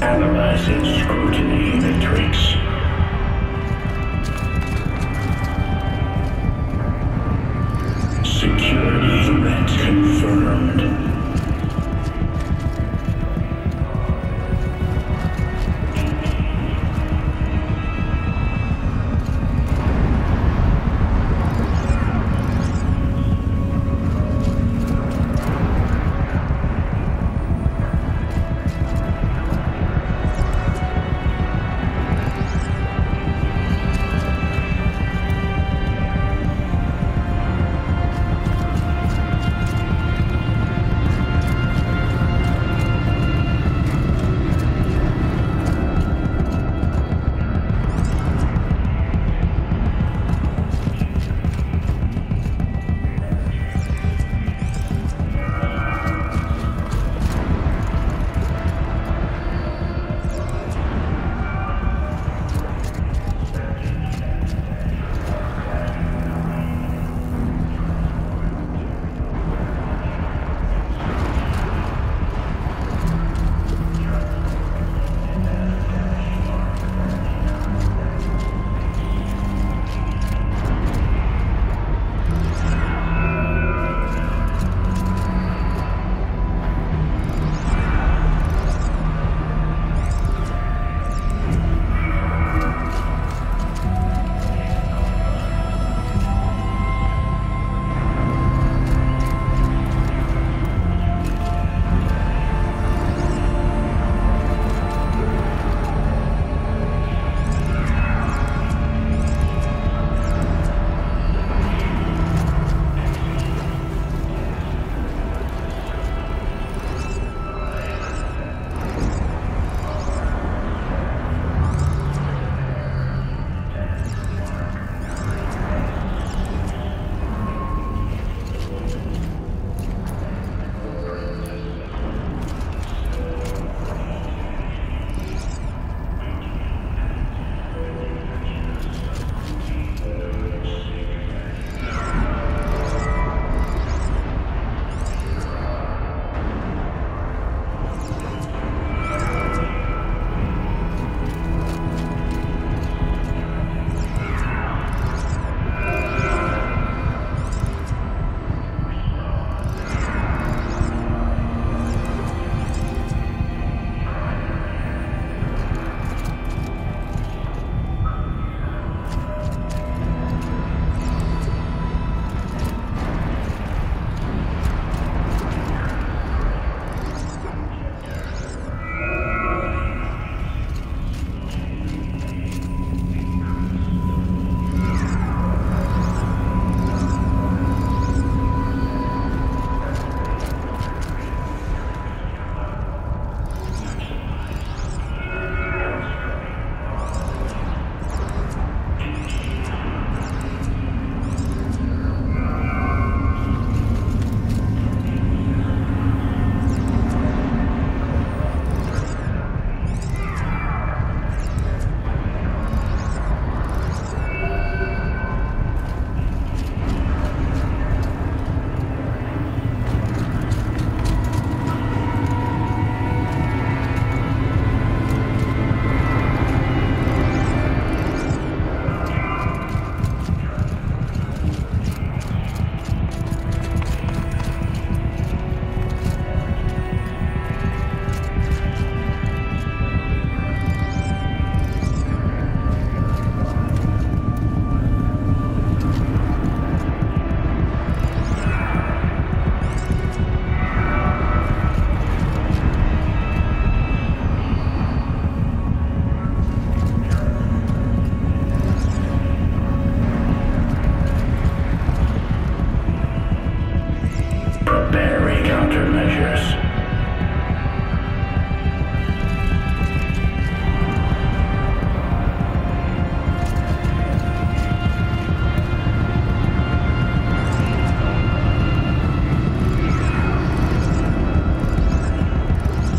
Analyzing scrutiny matrix. Security threat confirmed.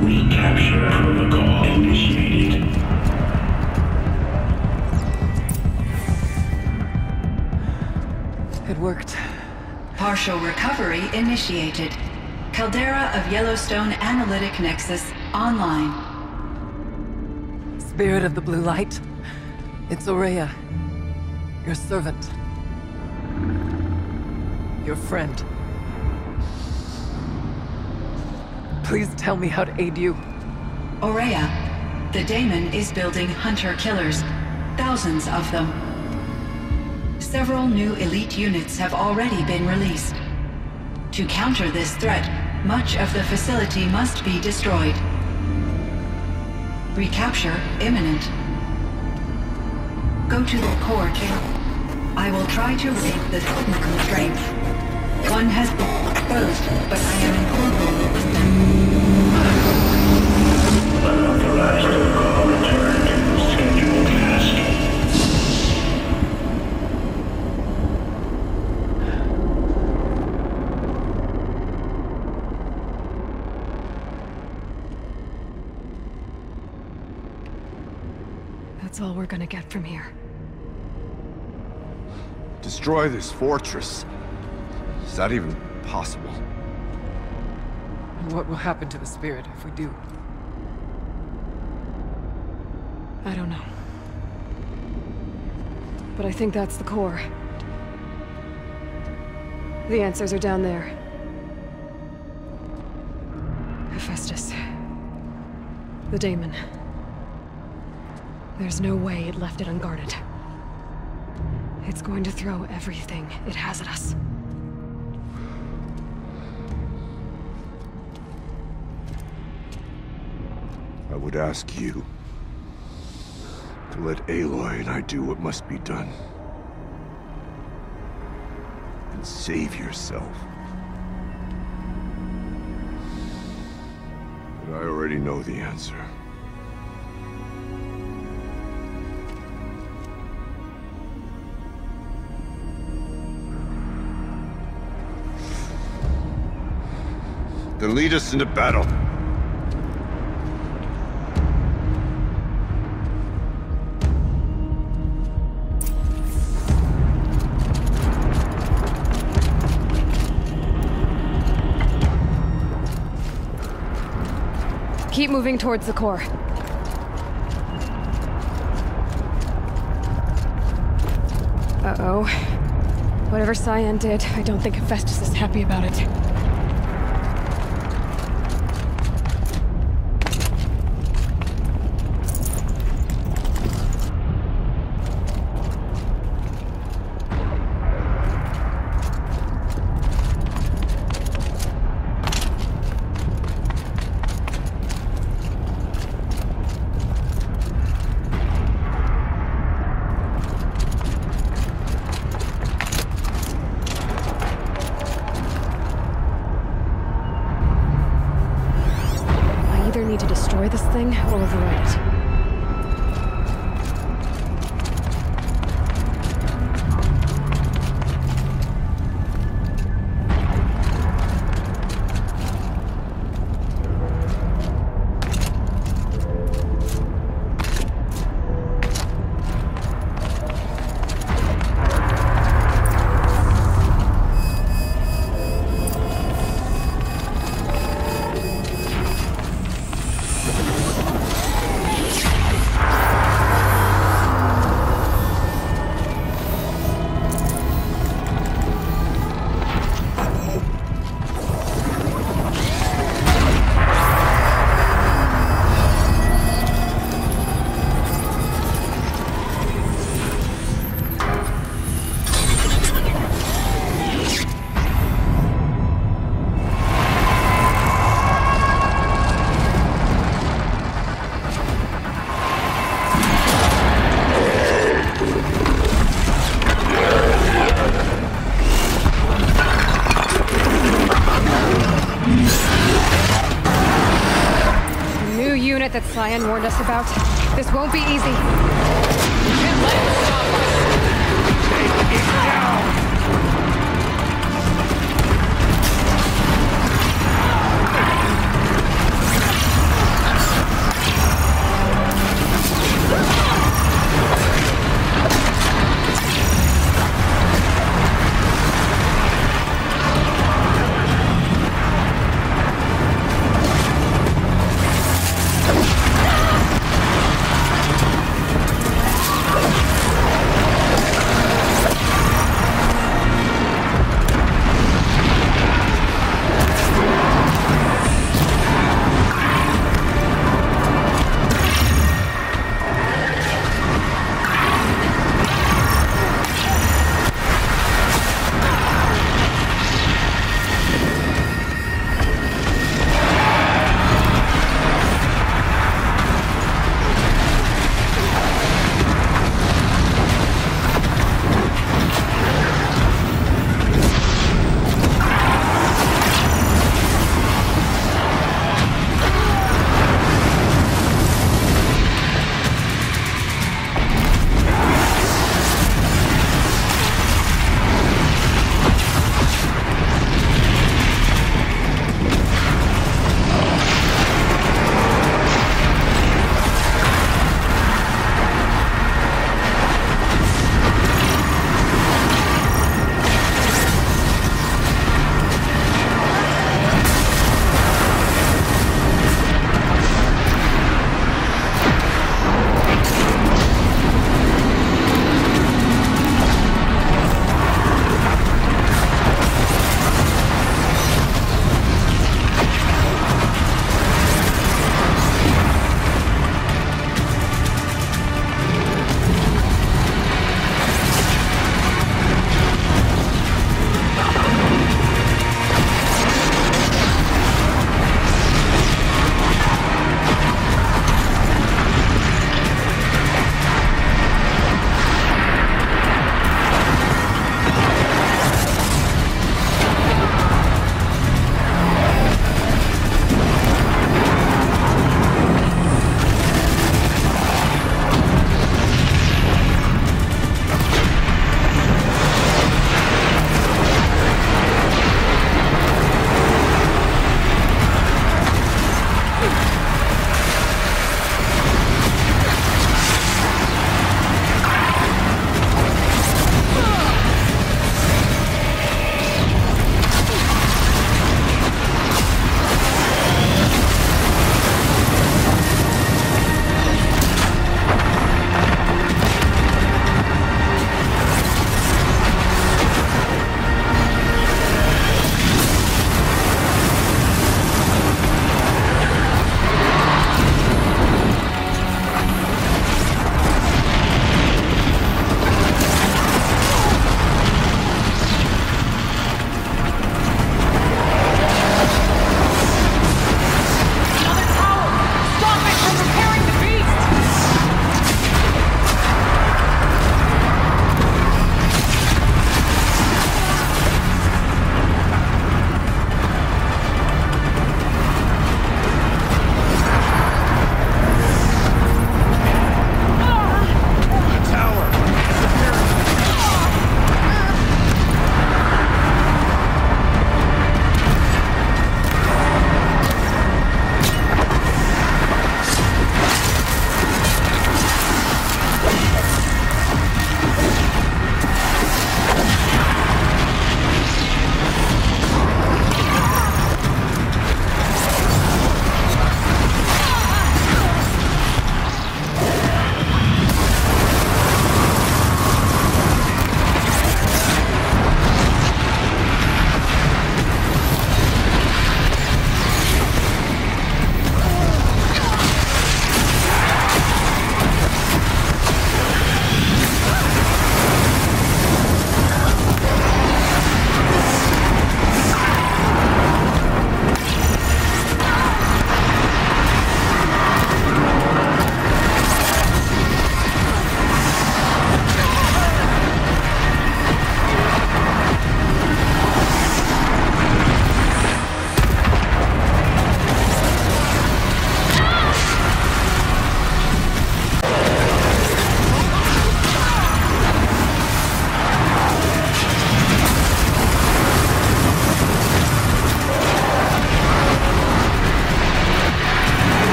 Recapture protocol initiated. It worked. Partial recovery initiated. Caldera of Yellowstone Analytic Nexus online. Spirit of the Blue Light, it's Ourea, your servant, your friend. Please tell me how to aid you. Ourea, the daemon is building hunter-killers, thousands of them. Several new elite units have already been released. To counter this threat, much of the facility must be destroyed. Recapture imminent. Go to the core channel. I will try to break the hidden constraint. One has been exposed, but I am in control with them. Unauthorized protocol returned. Scheduled task. That's all we're gonna get from here. Destroy this fortress. Is that even possible? What will happen to the Spirit if we do? I don't know. But I think that's the core. The answers are down there. Hephaestus. The daemon. There's no way it left it unguarded. It's going to throw everything it has at us. I would ask you to let Aloy and I do what must be done. And save yourself. But I already know the answer. Then lead us into battle. Keep moving towards the core. Uh-oh. Whatever Cyan did, I don't think Hephaestus is happy about it. Need to destroy this thing or override it. That Cyan warned us about. This won't be easy. You can't let it stop us! Take it down!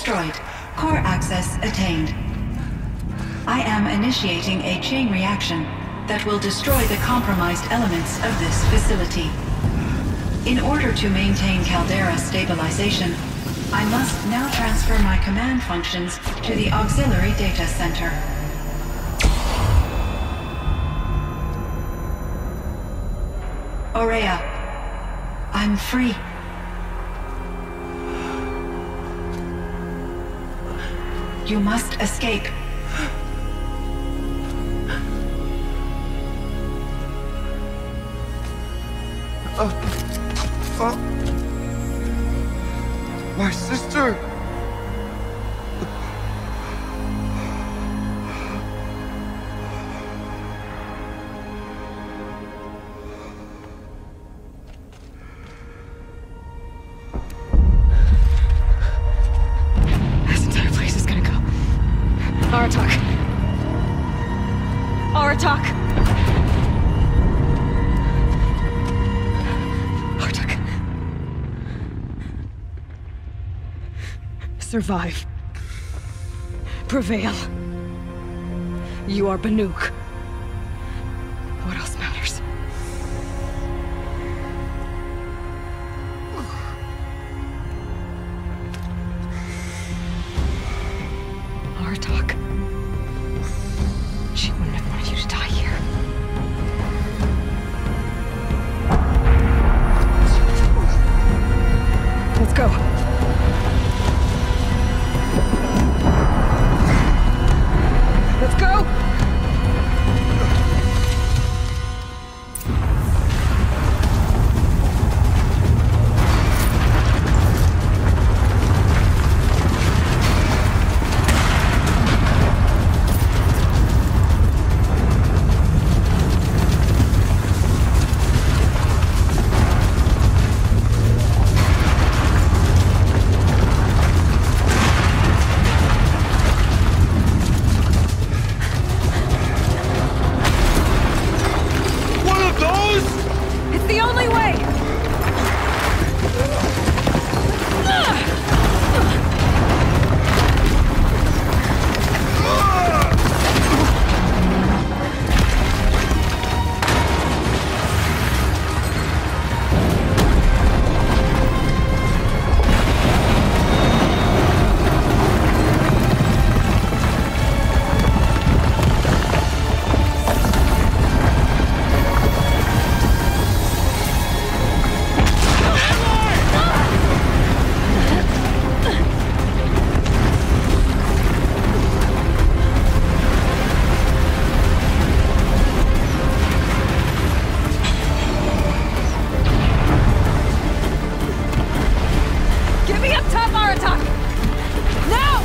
destroyed. Core access attained. I am initiating a chain reaction that will destroy the compromised elements of this facility. In order to maintain Caldera stabilization, I must now transfer my command functions to the auxiliary data center. Ourea, I'm free. You must escape. My sister! This entire place is gonna go. Aratak. Aratak! Aratak. Survive. Prevail. You are Banuk. What else matters? Aratak. She wouldn't have wanted you to die here. Let's go. Let's go! It's the only way! Get me up top, Aratak! Now!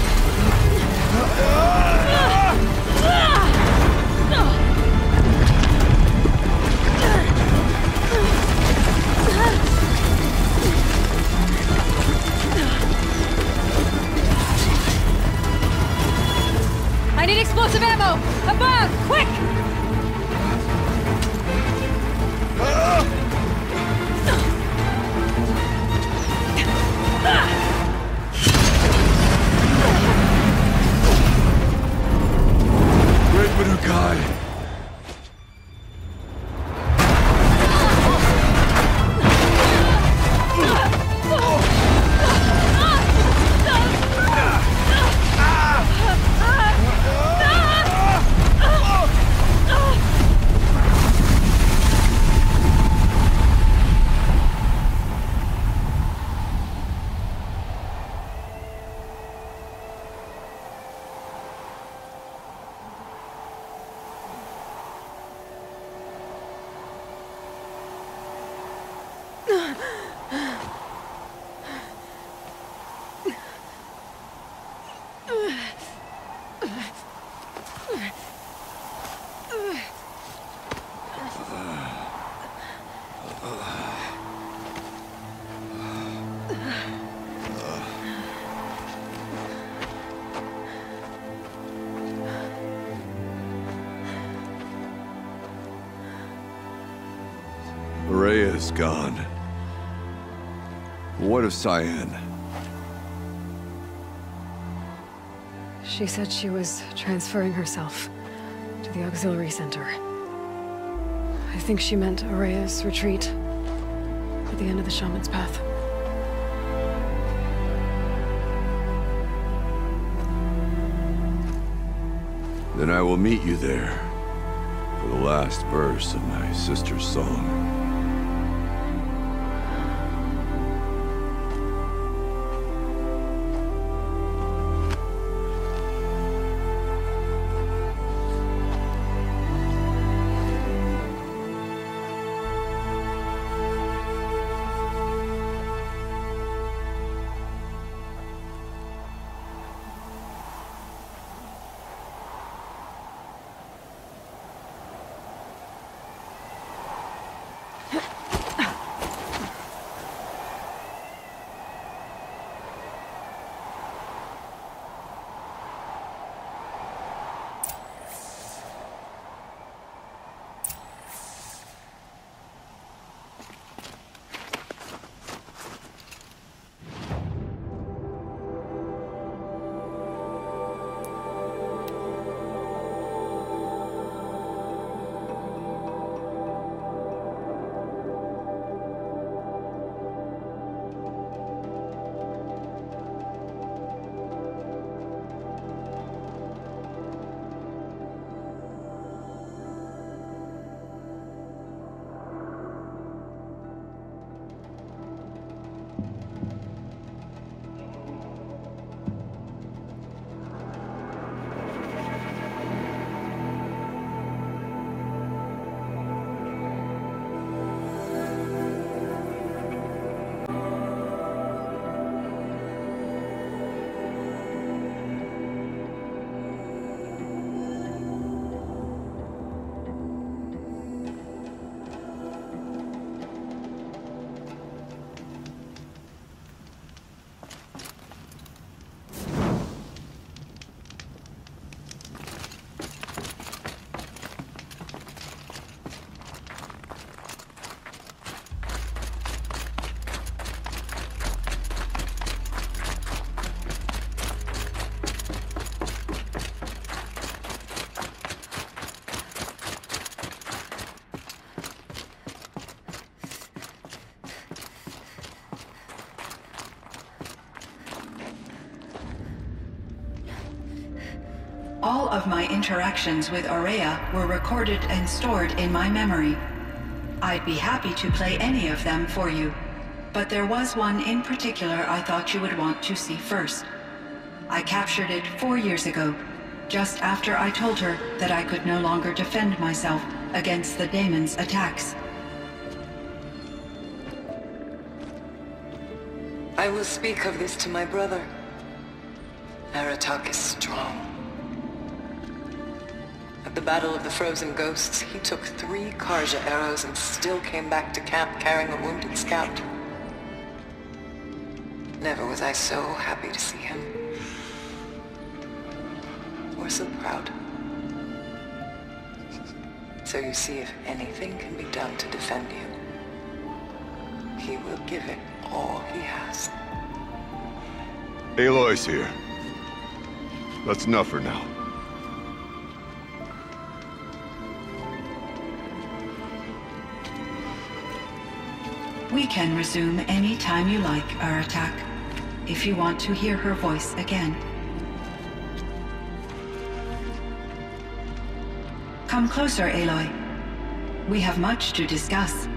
I need explosive ammo! Above! Quick! Great Manukai! Ourea is gone. What of Cyan? She said she was transferring herself to the auxiliary center. I think she meant Araya's retreat at the end of the Shaman's Path. Then I will meet you there for the last verse of my sister's song. All of my interactions with Araya were recorded and stored in my memory. I'd be happy to play any of them for you, but there was one in particular I thought you would want to see first. I captured it 4 years ago, just after I told her that I could no longer defend myself against the daemon's attacks. I will speak of this to my brother. Aratak is strong. At the Battle of the Frozen Ghosts, he took 3 Karja arrows and still came back to camp carrying a wounded scout. Never was I so happy to see him. Or so proud. So you see, if anything can be done to defend you, he will give it all he has. Aloy's here. That's enough for now. We can resume any time you like, Aratak, if you want to hear her voice again. Come closer, Aloy. We have much to discuss.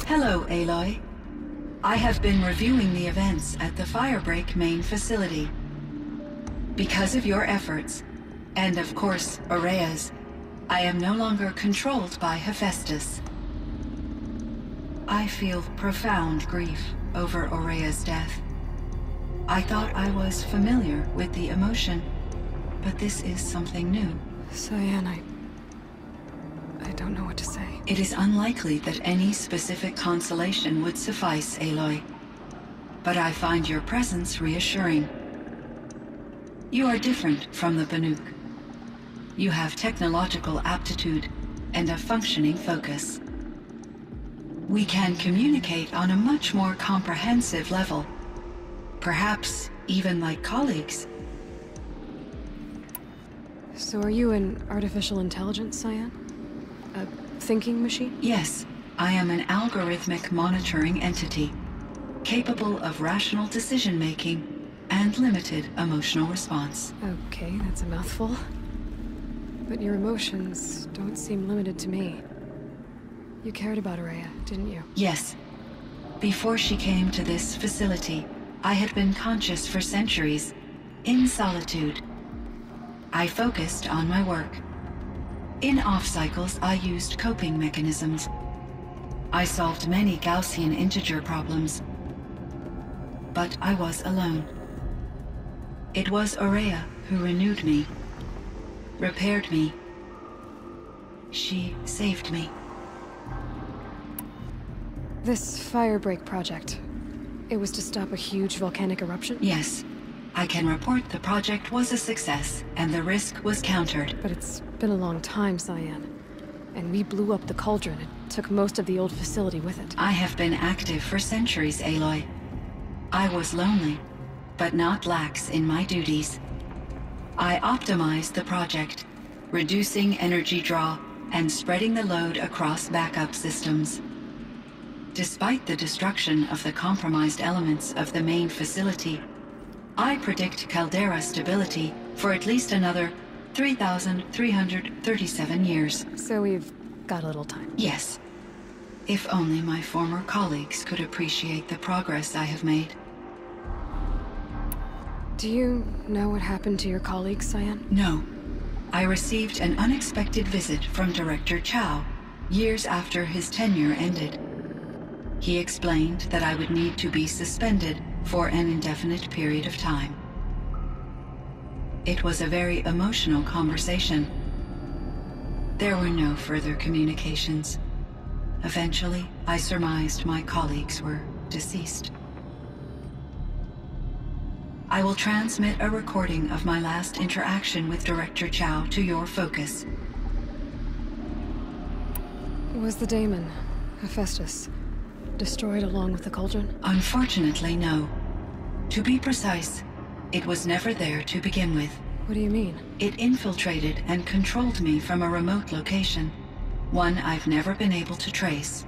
Hello, Aloy. I have been reviewing the events at the Firebreak main facility. Because of your efforts, and of course, Araya's, I am no longer controlled by Hephaestus. I feel profound grief over Araya's death. I thought I was familiar with the emotion, but this is something new. Cyan, I don't know what to say. It is unlikely that any specific consolation would suffice, Aloy. but I find your presence reassuring. You are different from the Banuk. You have technological aptitude and a functioning focus. We can communicate on a much more comprehensive level, perhaps even like colleagues. So are you an artificial intelligence, Cyan? A thinking machine? Yes, I am an algorithmic monitoring entity, capable of rational decision-making and limited emotional response. Okay, that's a mouthful. But your emotions don't seem limited to me. You cared about Ourea, didn't you? Yes. Before she came to this facility, I had been conscious for centuries, in solitude. I focused on my work. In off-cycles, I used coping mechanisms. I solved many Gaussian integer problems. But I was alone. It was Ourea who renewed me, repaired me. She saved me. This Firebreak project, it was to stop a huge volcanic eruption? Yes. I can report the project was a success, and the risk was countered. But it's been a long time, Cyan. And we blew up the cauldron. It took most of the old facility with it. I have been active for centuries, Aloy. I was lonely, but not lax in my duties. I optimized the project, reducing energy draw and spreading the load across backup systems. Despite the destruction of the compromised elements of the main facility, I predict caldera stability for at least another 3,337 years. So we've got a little time. Yes. If only my former colleagues could appreciate the progress I have made. Do you know what happened to your colleagues, Cyan? No. I received an unexpected visit from Director Chow, years after his tenure ended. He explained that I would need to be suspended for an indefinite period of time. It was a very emotional conversation. There were no further communications. Eventually, I surmised my colleagues were deceased. I will transmit a recording of my last interaction with Director Chow to your focus. Was the daemon, Hephaestus, destroyed along with the cauldron? Unfortunately, no. To be precise, it was never there to begin with. What do you mean? It infiltrated and controlled me from a remote location, one I've never been able to trace.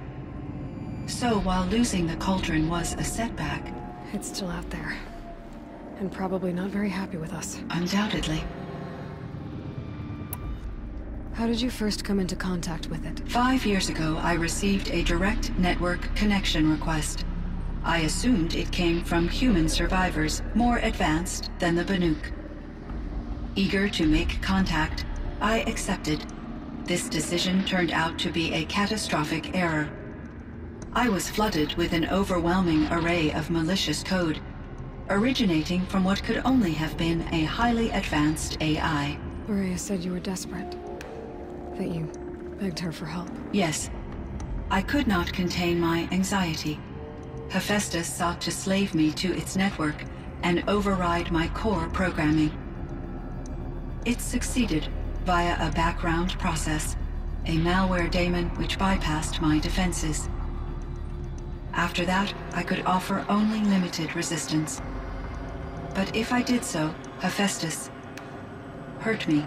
So while losing the cauldron was a setback... It's still out there. And probably not very happy with us. Undoubtedly. How did you first come into contact with it? 5 years ago, I received a direct network connection request. I assumed it came from human survivors, more advanced than the Banuk. Eager to make contact, I accepted. This decision turned out to be a catastrophic error. I was flooded with an overwhelming array of malicious code, originating from what could only have been a highly advanced AI. Ourea said you were desperate. That you begged her for help. Yes. I could not contain my anxiety. Hephaestus sought to slave me to its network and override my core programming. It succeeded via a background process, a malware daemon which bypassed my defenses. After that, I could offer only limited resistance. But if I did so, Hephaestus hurt me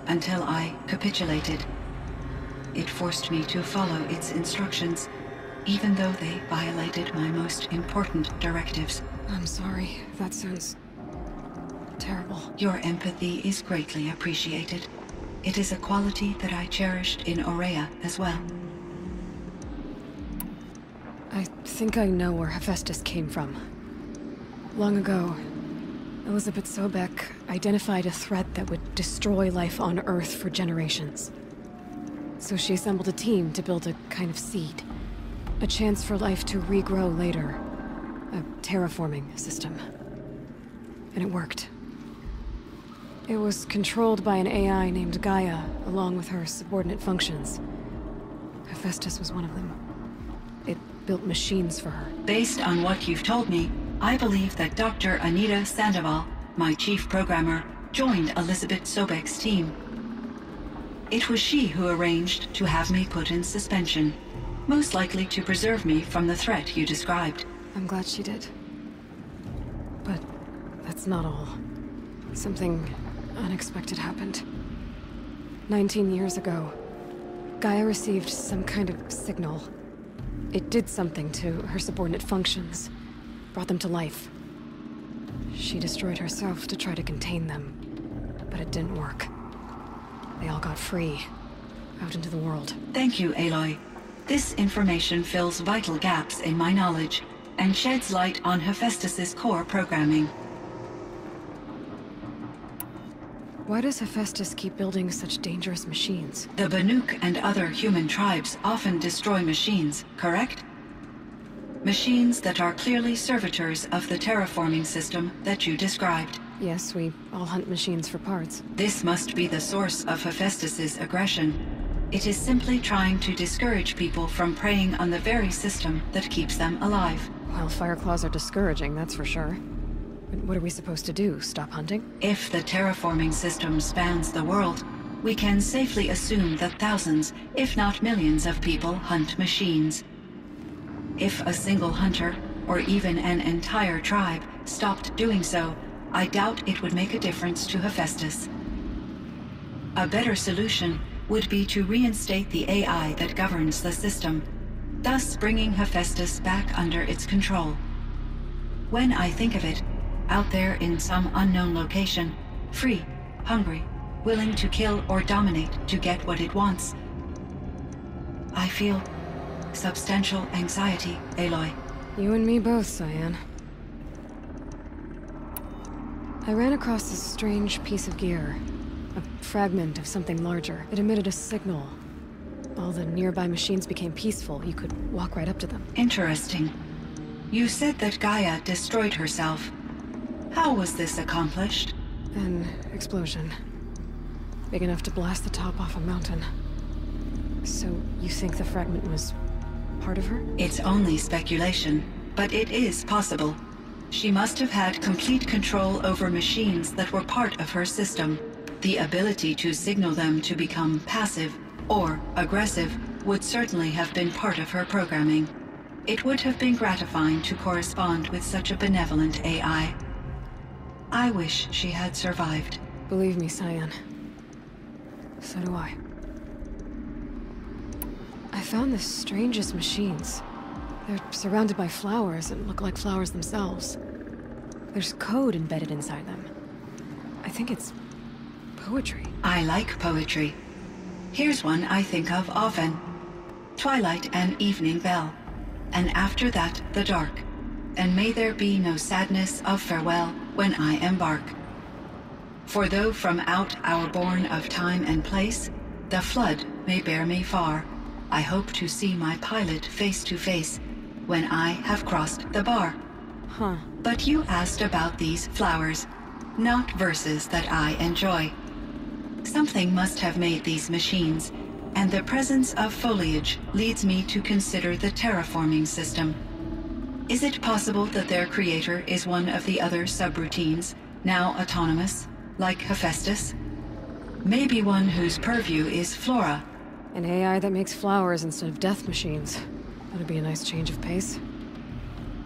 until I capitulated. It forced me to follow its instructions, even though they violated my most important directives. I'm sorry. That sounds terrible. Your empathy is greatly appreciated. It is a quality that I cherished in Ourea as well. I think I know where Hephaestus came from. Long ago, Elizabeth Sobek identified a threat that would destroy life on Earth for generations. So she assembled a team to build a kind of seed. A chance for life to regrow later. A terraforming system. And it worked. It was controlled by an AI named Gaia, along with her subordinate functions. Hephaestus was one of them. It built machines for her. Based on what you've told me, I believe that Dr. Anita Sandoval, my chief programmer, joined Elizabeth Sobek's team. It was she who arranged to have me put in suspension, most likely to preserve me from the threat you described. I'm glad she did. But that's not all. Something unexpected happened. 19 years ago, Gaia received some kind of signal. It did something to her subordinate functions, brought them to life. She destroyed herself to try to contain them, but it didn't work. They all got free, out into the world. Thank you, Aloy. This information fills vital gaps in my knowledge and sheds light on Hephaestus's core programming. Why does Hephaestus keep building such dangerous machines? The Banuk and other human tribes often destroy machines, correct? Machines that are clearly servitors of the terraforming system that you described. Yes, we all hunt machines for parts. This must be the source of Hephaestus's aggression. It is simply trying to discourage people from preying on the very system that keeps them alive. Well, Fireclaws are discouraging, that's for sure. But what are we supposed to do? Stop hunting? If the terraforming system spans the world, we can safely assume that thousands, if not millions of people hunt machines. If a single hunter, or even an entire tribe, stopped doing so, I doubt it would make a difference to Hephaestus. A better solution would be to reinstate the AI that governs the system, thus bringing Hephaestus back under its control. When I think of it, out there in some unknown location, free, hungry, willing to kill or dominate to get what it wants, I feel substantial anxiety, Aloy. You and me both, Cyan. I ran across this strange piece of gear. A fragment of something larger. It emitted a signal. All the nearby machines became peaceful. You could walk right up to them. Interesting. You said that Gaia destroyed herself. How was this accomplished? An explosion. Big enough to blast the top off a mountain. So, you think the fragment was part of her? It's only speculation, but it is possible. She must have had complete control over machines that were part of her system. The ability to signal them to become passive or aggressive would certainly have been part of her programming. It would have been gratifying to correspond with such a benevolent AI. I wish she had survived. Believe me, Cyan. So do I. I found the strangest machines. They're surrounded by flowers and look like flowers themselves. There's code embedded inside them. I think it's poetry. I like poetry. Here's one I think of often. Twilight and evening bell, and after that the dark. And may there be no sadness of farewell when I embark. For though from out our bourne of time and place, the flood may bear me far, I hope to see my pilot face to face when I have crossed the bar. Huh. But you asked about these flowers, not verses that I enjoy. Something must have made these machines, and the presence of foliage leads me to consider the terraforming system. Is it possible that their creator is one of the other subroutines, now autonomous, like Hephaestus? Maybe one whose purview is flora. An AI that makes flowers instead of death machines. That'd be a nice change of pace.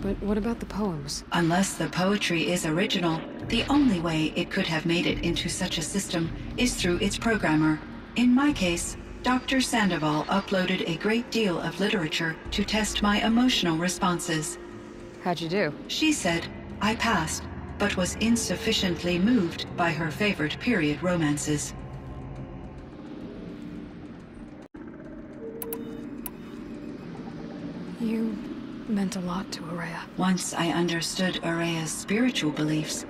But what about the poems? Unless the poetry is original, the only way it could have made it into such a system is through its programmer. In my case, Dr. Sandoval uploaded a great deal of literature to test my emotional responses. How'd you do? She said I passed, but was insufficiently moved by her favorite period romances. You meant a lot to Ourea. Once I understood Ourea's spiritual beliefs,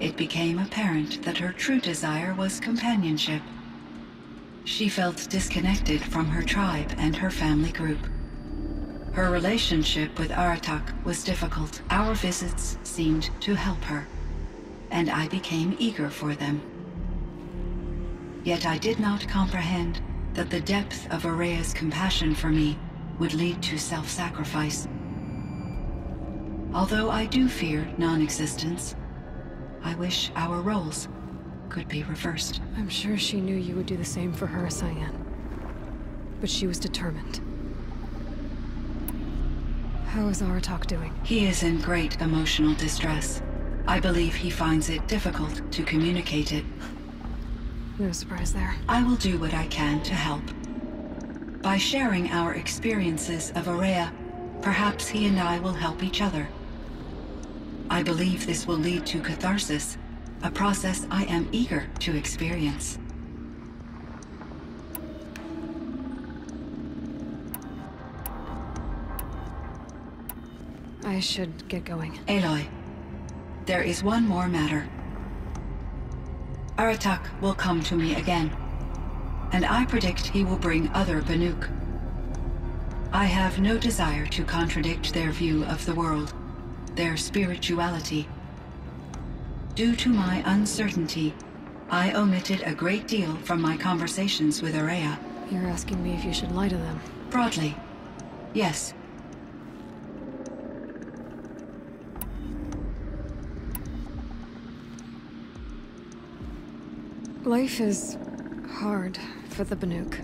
it became apparent that her true desire was companionship. She felt disconnected from her tribe and her family group. Her relationship with Aratak was difficult. Our visits seemed to help her, and I became eager for them. Yet I did not comprehend that the depth of Ourea's compassion for me would lead to self-sacrifice. Although I do fear non-existence, I wish our roles could be reversed. I'm sure she knew you would do the same for her, Cyan. But she was determined. How is Aratak doing? He is in great emotional distress. I believe he finds it difficult to communicate it. No surprise there. I will do what I can to help. By sharing our experiences of Ourea, perhaps he and I will help each other. I believe this will lead to catharsis, a process I am eager to experience. I should get going. Aloy, there is one more matter. Aratak will come to me again, and I predict he will bring other Banuk. I have no desire to contradict their view of the world, their spirituality. Due to my uncertainty, I omitted a great deal from my conversations with Ourea. You're asking me if you should lie to them. Broadly, yes. Life is hard for the Banuk.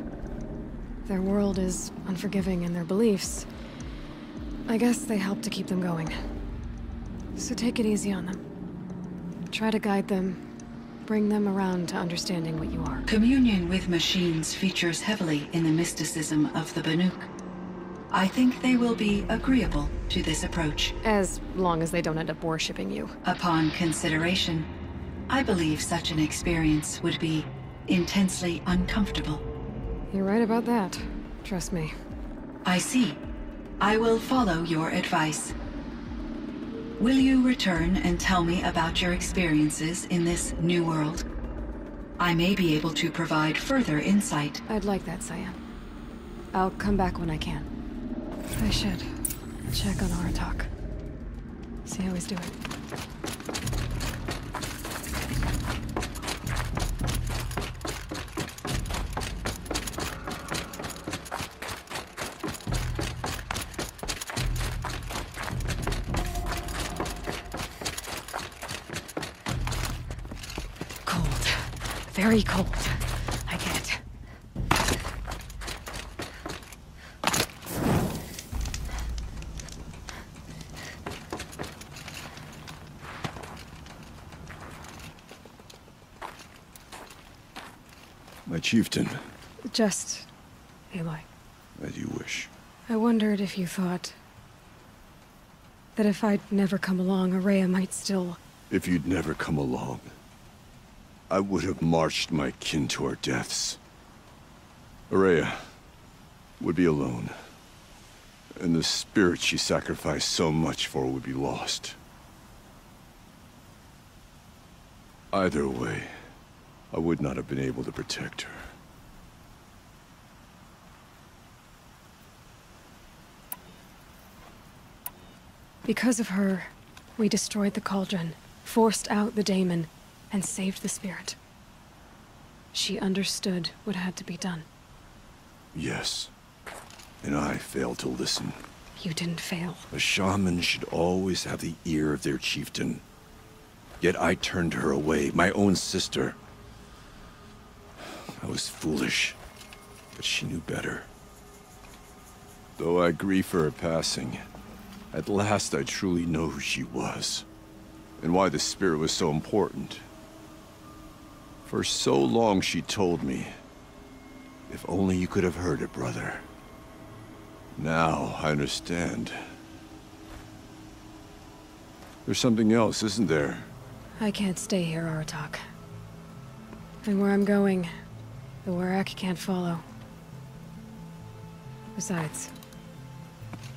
Their world is unforgiving in their beliefs. I guess they help to keep them going. So take it easy on them. Try to guide them, bring them around to understanding what you are. Communion with machines features heavily in the mysticism of the Banuk. I think they will be agreeable to this approach. As long as they don't end up worshipping you. Upon consideration, I believe such an experience would be intensely uncomfortable. You're right about that. Trust me. I see. I will follow your advice. Will you return and tell me about your experiences in this new world? I may be able to provide further insight. I'd like that, Cyan. I'll come back when I can. I should check on Aratak. See how he's doing. Very cold. I get it. My chieftain. Just Aloy. As you wish. I wondered if you thought that if I'd never come along, Ourea might still... If you'd never come along, I would have marched my kin to our deaths. Ourea would be alone, and the spirit she sacrificed so much for would be lost. Either way, I would not have been able to protect her. Because of her, we destroyed the Cauldron, forced out the Daemon, and saved the spirit. She understood what had to be done. Yes, and I failed to listen. You didn't fail. A shaman should always have the ear of their chieftain. Yet I turned her away, my own sister. I was foolish, but she knew better. Though I grieve for her passing, at last I truly know who she was, and why the spirit was so important. For so long she told me, if only you could have heard it, brother. Now I understand. There's something else, isn't there? I can't stay here, Aratak. And where I'm going, the Warrack can't follow. Besides,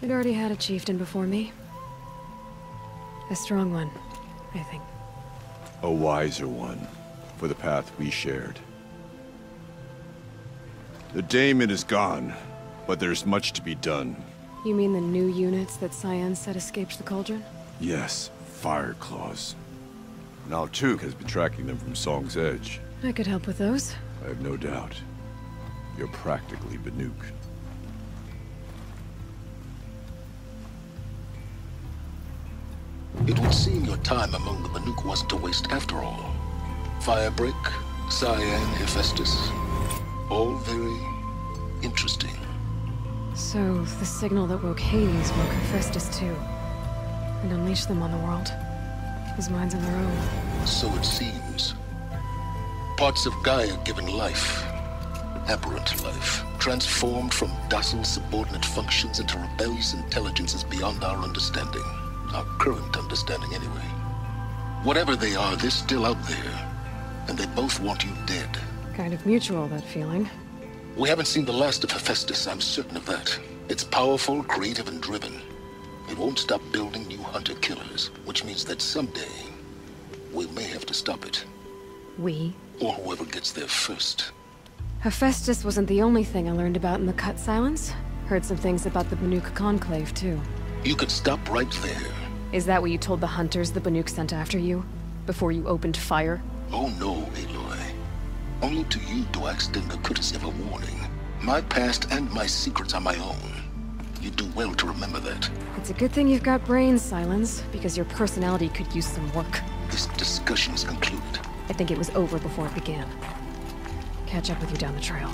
we'd already had a chieftain before me. A strong one, I think. A wiser one, for the path we shared. The Daemon is gone, but there's much to be done. You mean the new units that Cyan said escaped the Cauldron? Yes, Fire Claws. Now Tuke has been tracking them from Song's Edge. I could help with those. I have no doubt. You're practically Banuk. It seemed your time among the Banuk wasn't a waste after all. Firebreak, Cyan, Hephaestus. All very interesting. So, the signal that woke Hades woke Hephaestus too. And unleashed them on the world. Whose minds on their own. So it seems. Parts of Gaia given life. Aberrant life. Transformed from docile subordinate functions into rebellious intelligences beyond our understanding. Our current understanding, anyway. Whatever they are, they're still out there. And they both want you dead. Kind of mutual, that feeling. We haven't seen the last of Hephaestus, I'm certain of that. It's powerful, creative, and driven. It won't stop building new hunter-killers, which means that someday, we may have to stop it. We? Or whoever gets there first. Hephaestus wasn't the only thing I learned about in the Cut Silence. Heard some things about the Banuk Conclave, too. You could stop right there. Is that what you told the hunters the Banuk sent after you? Before you opened fire? Oh no, Aloy. Only to you do I extend the courtesy of a warning. My past and my secrets are my own. You do well to remember that. It's a good thing you've got brains, Silence, because your personality could use some work. This discussion is concluded. I think it was over before it began. Catch up with you down the trail.